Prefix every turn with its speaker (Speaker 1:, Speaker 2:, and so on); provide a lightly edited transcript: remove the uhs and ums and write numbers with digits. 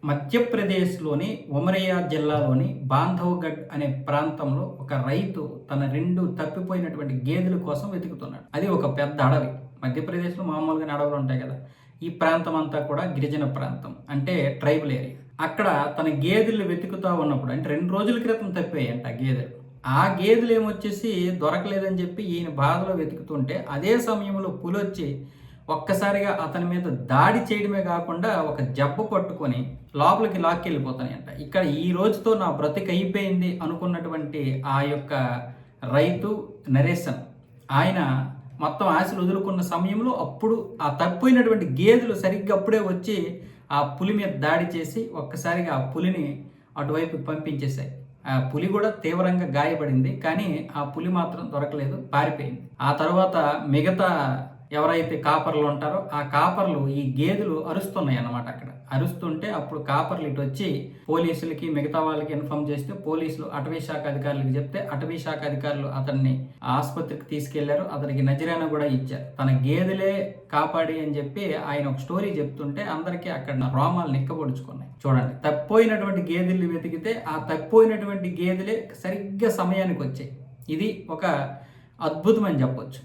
Speaker 1: మధ్యప్రదేశ్‌లోని ఉమరియా జిల్లాలోని బాంధవ్‌గఢ్ అనే ప్రాంతంలో ఒక రైతు తన 2 తప్పిపోయినటువంటి గేదెల కోసం వెతుకుతున్నాడు. అది ఒక పెద్ద అడవి. మధ్యప్రదేశ్‌లో మామూలుగానే అడవులు ఉంటాయి కదా! ఈ ప్రాంతం అంతా కూడా గిరిజన ప్రాంతం. అంటే ట్రైబల్ ఏరియా. అక్కడ తన గేదెలు వెతుకుతా ఉన్నప్పుడు అంటే 2 రోజుల క్రితం తప్పిపోయాయంట ఆ గేదెలు. ఆ గేదెలు ఏమొచ్చేసి దొరకలేదని చెప్పి ఈయన బాధలో వెతుకుతుంటే అదే సమయంలో పులొచ్చి ఒక్కసారిగా అతని మీద దాడి చేయడమే కాకుండా ఒక జబ్బు పట్టుకొని లోపలికి లాక్కెళ్ళిపోతాయంట. ఇక్కడ ఈ రోజుతో నా బ్రతిక అయిపోయింది అనుకున్నటువంటి ఆ యొక్క రైతు నరేషన్ ఆయన మొత్తం ఆశలు వదులుకున్న సమయంలో అప్పుడు ఆ తప్పిపోయినటువంటి గేదెలు సరిగ్గా అప్పుడే వచ్చి ఆ పులి మీద దాడి చేసి ఒక్కసారిగా ఆ పులిని అటువైపు పంపించేశాయి. ఆ పులి కూడా తీవ్రంగా గాయపడింది. కానీ ఆ పులి మాత్రం దొరకలేదు, పారిపోయింది. ఆ తర్వాత మిగతా ఎవరైతే కాపర్లు ఉంటారో ఆ కాపర్లు ఈ గేదెలు అరుస్తున్నాయి అన్నమాట. అక్కడ అరుస్తుంటే అప్పుడు కాపర్లు ఇటు వచ్చి పోలీసులకి మిగతా వాళ్ళకి ఇన్ఫార్మ్ చేస్తే పోలీసులు అటవీ శాఖ అధికారులకు చెప్తే అటవీ శాఖ అధికారులు అతన్ని ఆసుపత్రికి తీసుకెళ్లారు. అతనికి నజరానా కూడా ఇచ్చారు. తన గేదెలే కాపాడి అని చెప్పి ఆయన ఒక స్టోరీ చెప్తుంటే అందరికీ అక్కడ రోమాలు నిక్కబొడుచుకున్నాయి. చూడండి, తప్పిపోయినటువంటి గేదెలు వెతికితే ఆ తప్పిపోయినటువంటి గేదెలే సరిగ్గా సమయానికి వచ్చాయి. ఇది ఒక అద్భుతం అని చెప్పొచ్చు.